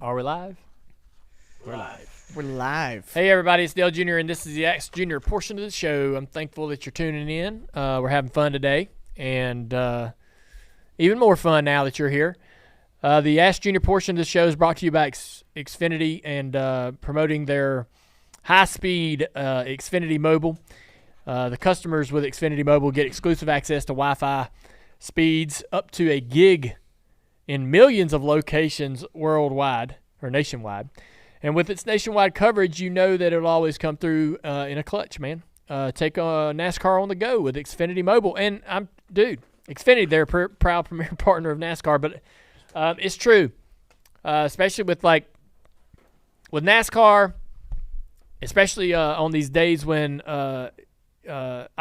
Are we live? We're live. We're live. Hey, everybody, it's Dale Jr., and this is the Ask Jr. portion of the show. I'm thankful that you're tuning in. We're having fun today, and even more fun now that you're here. The Ask Jr. portion of the show is brought to you by Xfinity and promoting their high-speed Xfinity Mobile. The customers with Xfinity Mobile get exclusive access to Wi-Fi speeds up to a gig in millions of locations worldwide or nationwide. And with its nationwide coverage, you know that it'll always come through in a clutch, man. Take NASCAR on the go with Xfinity Mobile. And, Xfinity, they're a proud premier partner of NASCAR. But it's true, especially with NASCAR, especially on these days when I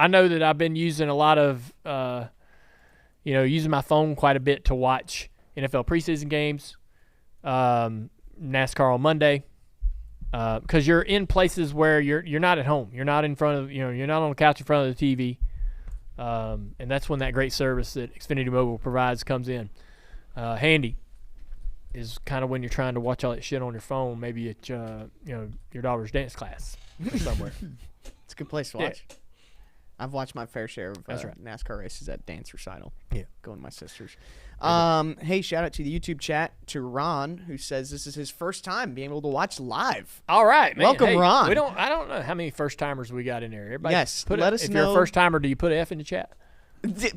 know that I've been using a lot of, using my phone quite a bit to watch NFL preseason games, NASCAR on Monday, because you're in places where you're not at home. You're not in front of, you're not on the couch in front of the TV, and that's when that great service that Xfinity Mobile provides comes in. Handy is kind of when you're trying to watch all that shit on your phone, maybe at your daughter's dance class or somewhere. It's a good place to watch. Yeah. I've watched my fair share of right. NASCAR races at dance recital. Yeah, going to my sister's. Hey, shout out to the YouTube chat to Ron, who says this is his first time being able to watch live. All right, man. Welcome, hey, Ron. I don't know how many first timers we got in there. Everybody yes, let us know. If you're a first timer, do you put F in the chat?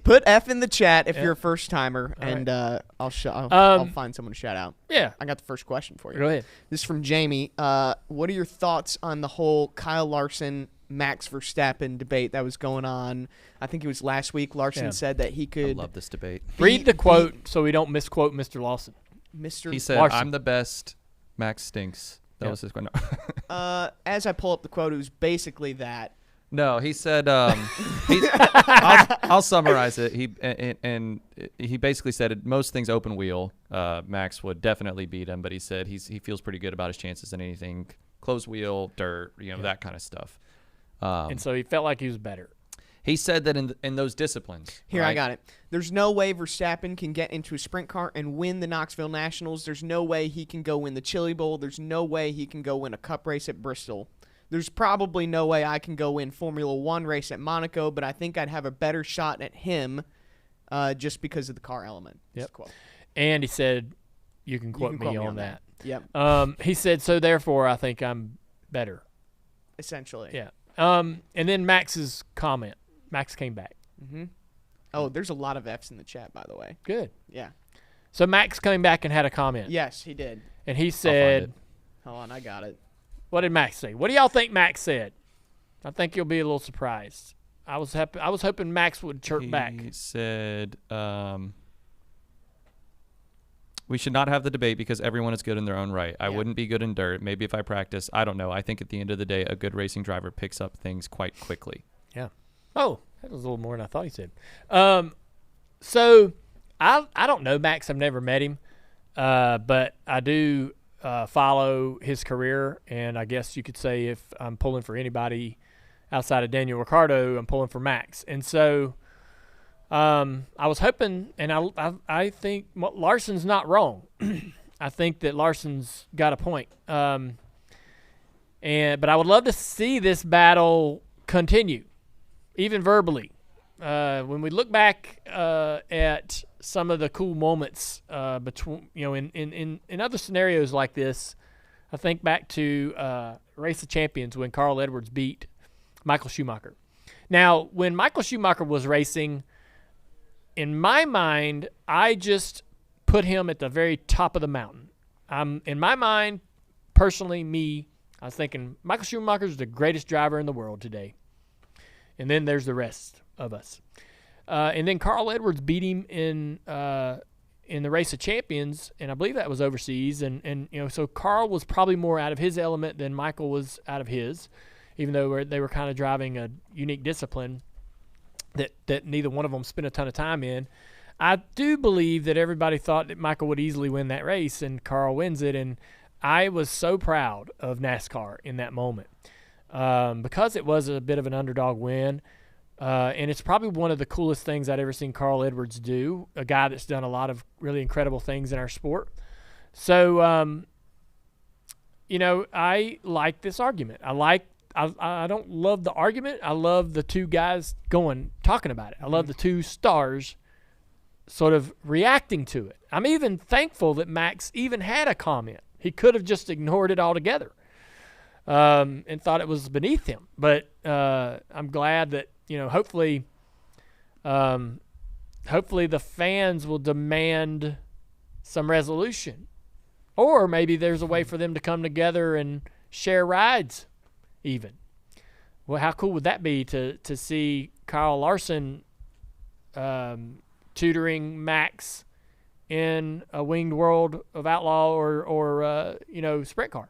Put F in the chat if you're a first timer, and right. I'll find someone to shout out. Yeah, I got the first question for you. Go ahead. This is from Jamie. What are your thoughts on the whole Kyle Larson, Max Verstappen debate that was going on? I think it was last week. Larson said that he could. I love this debate. Read the quote so we don't misquote Mr. Lawson. He said, Larson. "I'm the best. Max stinks." That was his quote. No. As I pull up the quote, it was basically that. No, he said. I'll summarize it. He basically said most things open wheel. Max would definitely beat him, but he said he feels pretty good about his chances in anything closed wheel, dirt, that kind of stuff. And so he felt like he was better. He said that in those disciplines. Here, right? I got it. There's no way Verstappen can get into a sprint car and win the Knoxville Nationals. There's no way he can go win the Chili Bowl. There's no way he can go win a cup race at Bristol. There's probably no way I can go win Formula One race at Monaco, but I think I'd have a better shot at him just because of the car element. Yep. And he said, you can quote me on that. Yep. He said, so therefore I think I'm better. Essentially. Yeah. And then Max's comment. Max came back. Mm-hmm. Oh, there's a lot of Fs in the chat, by the way. Good. Yeah. So Max came back and had a comment. Yes, he did. And he said, hold on, I got it. What did Max say? What do y'all think Max said? I think you'll be a little surprised. I was hoping Max would chirp back. He said, we should not have the debate because everyone is good in their own right. I wouldn't be good in dirt. Maybe if I practice, I don't know. I think at the end of the day, a good racing driver picks up things quite quickly. Yeah. Oh, that was a little more than I thought he said. So I don't know Max. I've never met him, but I do follow his career, and I guess you could say if I'm pulling for anybody outside of Daniel Ricciardo, I'm pulling for Max. And so I was hoping, and I think Larson's not wrong. I think that Larson's got a point. But I would love to see this battle continue, even verbally. When we look back at some of the cool moments between, in other scenarios like this, I think back to Race of Champions when Carl Edwards beat Michael Schumacher. Now, when Michael Schumacher was racing, in my mind, I just put him at the very top of the mountain. In my mind, personally, I was thinking Michael Schumacher is the greatest driver in the world today. And then there's the rest of us. And then Carl Edwards beat him in the Race of Champions, and I believe that was overseas. And so Carl was probably more out of his element than Michael was out of his, even though they were kind of driving a unique discipline that neither one of them spent a ton of time in. I do believe that everybody thought that Michael would easily win that race, and Carl wins it. And I was so proud of NASCAR in that moment because it was a bit of an underdog win. And it's probably one of the coolest things I'd ever seen Carl Edwards do, a guy that's done a lot of really incredible things in our sport. So, I like this argument. I don't love the argument. I love the two guys talking about it. I love the two stars sort of reacting to it. I'm even thankful that Max even had a comment. He could have just ignored it altogether and thought it was beneath him. But I'm glad that, hopefully the fans will demand some resolution. Or maybe there's a way for them to come together and share rides even. Well, how cool would that be to see Kyle Larson tutoring Max in a Winged World of Outlaw or sprint car.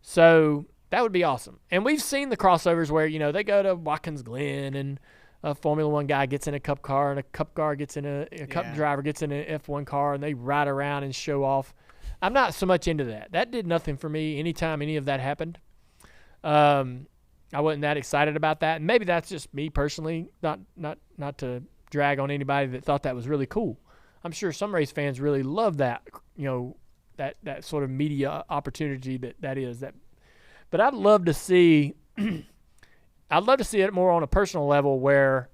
So that would be awesome. And we've seen the crossovers where, they go to Watkins Glen and a Formula One guy gets in a cup car and a cup car gets in a cup driver gets in an F1 car and they ride around and show off. I'm not so much into that. That did nothing for me anytime any of that happened. I wasn't that excited about that. And maybe that's just me personally, not to drag on anybody that thought that was really cool. I'm sure some race fans really love that, that sort of media opportunity that is. But I'd love to see it more on a personal level where,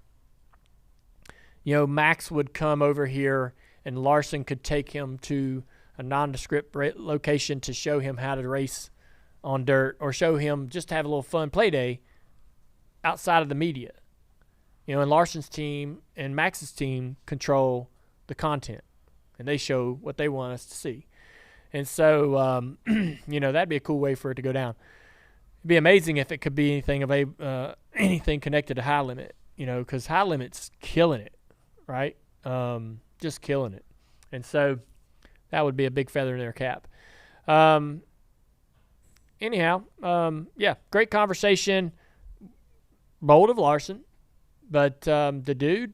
Max would come over here and Larson could take him to a nondescript location to show him how to race on dirt or show him just to have a little fun play day outside of the media. And Larson's team and Max's team control the content, and they show what they want us to see. And so, that'd be a cool way for it to go down. It'd be amazing if it could be anything connected to High Limit, because High Limit's killing it, right? Just killing it. And so that would be a big feather in their cap. Anyhow, great conversation. Bold of Larson. But the dude,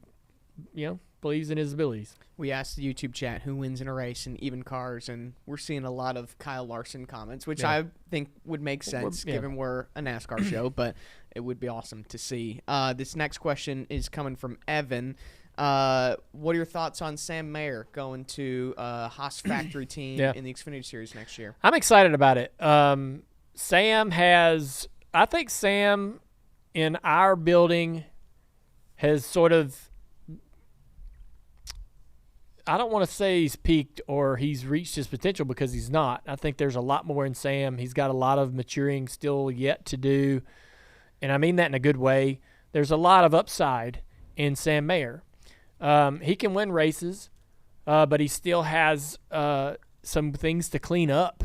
believes in his abilities. We asked the YouTube chat who wins in a race in even cars, and we're seeing a lot of Kyle Larson comments, which I think would make sense given we're a NASCAR show, but it would be awesome to see. This next question is coming from Evan. What are your thoughts on Sam Mayer going to Haas factory team in the Xfinity Series next year? I'm excited about it. I think Sam in our building has sort of, I don't want to say he's peaked or he's reached his potential because he's not. I think there's a lot more in Sam. He's got a lot of maturing still yet to do, and I mean that in a good way. There's a lot of upside in Sam Mayer. He can win races, but he still has some things to clean up,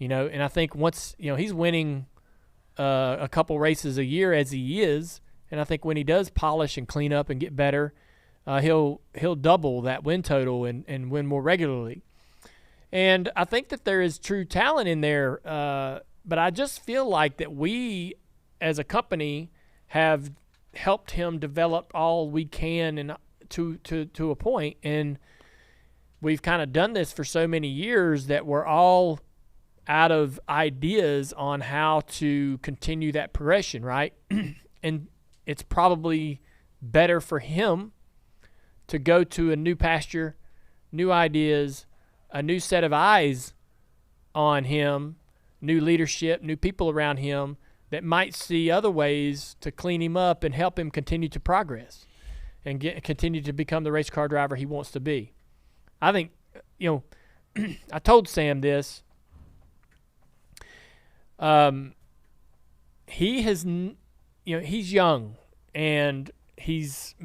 and I think once, he's winning a couple races a year as he is, and I think when he does polish and clean up and get better, he'll double that win total and win more regularly. And I think that there is true talent in there, but I just feel like that we as a company have helped him develop all we can and to a point, and we've kind of done this for so many years that we're all out of ideas on how to continue that progression, right? And it's probably better for him to go to a new pasture, new ideas, a new set of eyes on him, new leadership, new people around him that might see other ways to clean him up and help him continue to progress and continue to become the race car driver he wants to be. I think, I told Sam this. He has, he's young and he's,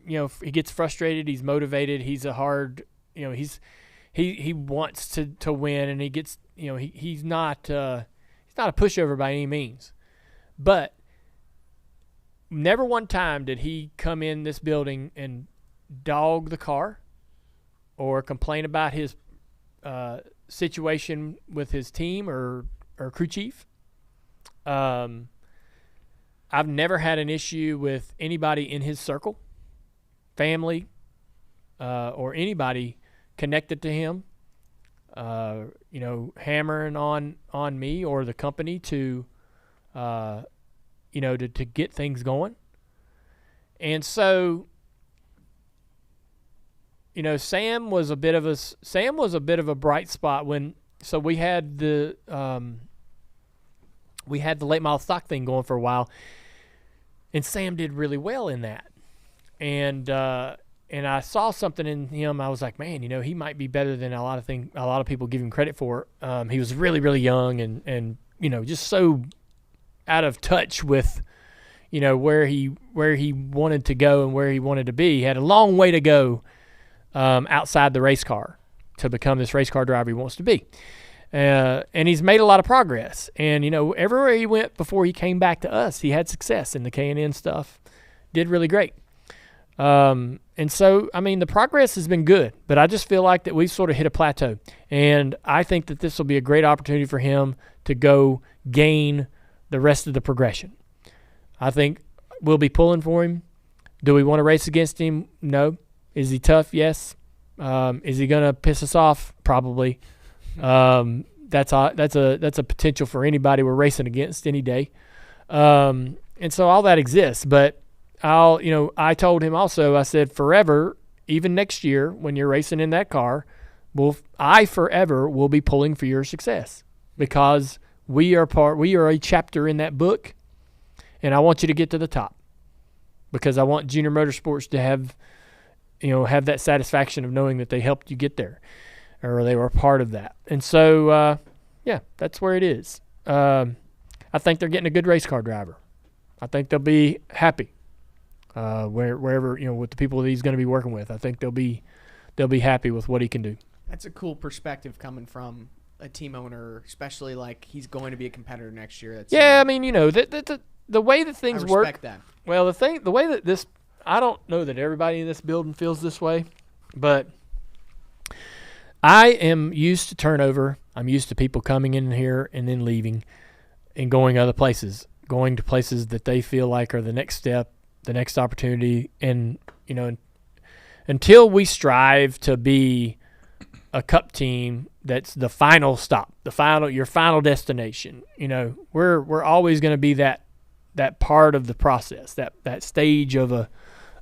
he gets frustrated. He's motivated. He's a hard, he wants to win, and he gets, he's not a pushover by any means, but never one time did he come in this building and dog the car or complain about his situation with his team or crew chief. I've never had an issue with anybody in his circle, family, or anybody connected to him, hammering on me or the company to get things going. And so, Sam was a bit of a bright spot so we had the late model stock thing going for a while, and Sam did really well in that. And I saw something in him. I was like, man, he might be better than a lot of people give him credit for. He was really, really young and just so out of touch with, where he wanted to go and where he wanted to be. He had a long way to go outside the race car to become this race car driver he wants to be. And he's made a lot of progress. And, everywhere he went before he came back to us, he had success in the K&N stuff. Did really great. And so, the progress has been good, but I just feel like that we've sort of hit a plateau. And I think that this will be a great opportunity for him to go gain the rest of the progression. I think we'll be pulling for him. Do we want to race against him? No. Is he tough? Yes. Is he going to piss us off? Probably. That's a potential for anybody we're racing against any day. And so all that exists, but I told him also, I said, forever, even next year when you're racing in that car, I forever will be pulling for your success we are a chapter in that book, and I want you to get to the top because I want Junior Motorsports to have that satisfaction of knowing that they helped you get there or they were a part of that. And so, that's where it is. I think they're getting a good race car driver. I think they'll be happy. Wherever with the people that he's going to be working with, I think they'll be happy with what he can do. That's a cool perspective coming from a team owner, especially like he's going to be a competitor next year. That's the way that things work. I respect that. Well, the way that this, I don't know that everybody in this building feels this way, but I am used to turnover. I'm used to people coming in here and then leaving and going other places, going to places that they feel like are the next step, the next opportunity. And, until we strive to be a cup team that's the final stop, your final destination, we're always going to be that part of the process, that stage of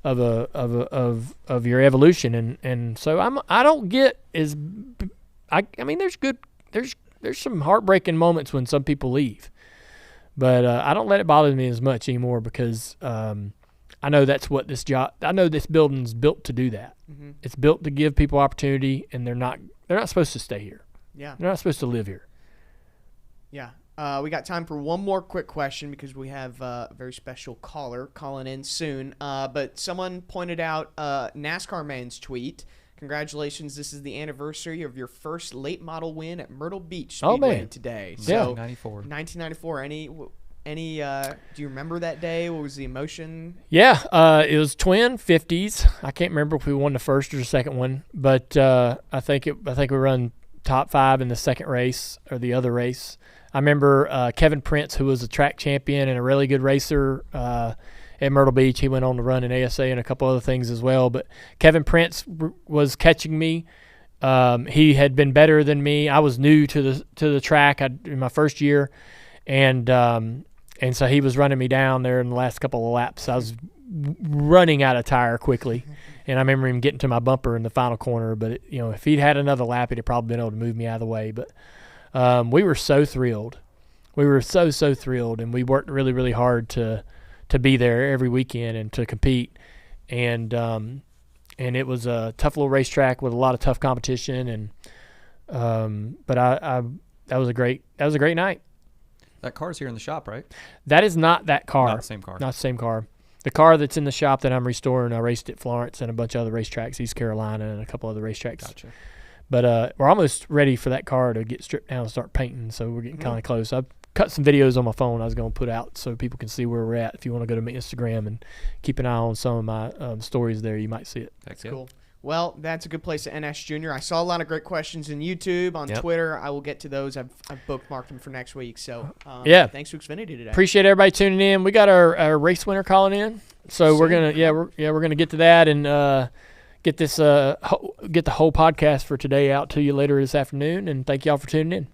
your evolution. And so I don't get there's some heartbreaking moments when some people leave, but I don't let it bother me as much anymore because I know that's what I know this building's built to do that. Mm-hmm. It's built to give people opportunity, and they're not supposed to stay here. Yeah. They're not supposed to live here. Yeah. We got time for one more quick question because we have a very special caller calling in soon. But someone pointed out NASCAR Man's tweet. Congratulations, this is the anniversary of your first late model win at Myrtle Beach Speedway today. So 1994. Any do you remember that day? What was the emotion? Yeah, it was twin 50s. I can't remember if we won the first or the second one, but I think we run top 5 in the second race or the other race. I remember Kevin Prince, who was a track champion and a really good racer at Myrtle Beach. He went on to run in ASA and a couple other things as well. But Kevin Prince was catching me. He had been better than me. I was new to the track in my first year, and so he was running me down there in the last couple of laps. I was running out of tire quickly, and I remember him getting to my bumper in the final corner. But if he'd had another lap, he'd have probably been able to move me out of the way. But we were so thrilled. We were so thrilled, and we worked really, really hard to be there every weekend and to compete. And it was a tough little racetrack with a lot of tough competition. And but that was a great night. That car's here in the shop, right? That is not that car. Not the same car. Not the same car. The car that's in the shop that I'm restoring, I raced at Florence and a bunch of other racetracks, East Carolina and a couple other racetracks. Gotcha. But we're almost ready for that car to get stripped down and start painting, so we're getting kind of close. I've cut some videos on my phone I was going to put out so people can see where we're at. If you want to go to my Instagram and keep an eye on some of my stories there, you might see it. That's cool. Well, that's a good place to NS Junior. I saw a lot of great questions on YouTube, on Twitter. I will get to those. I've bookmarked them for next week. So, thanks to Xfinity today. Appreciate everybody tuning in. We got our race winner calling in, so we're gonna get to that and get the whole podcast for today out to you later this afternoon. And thank y'all for tuning in.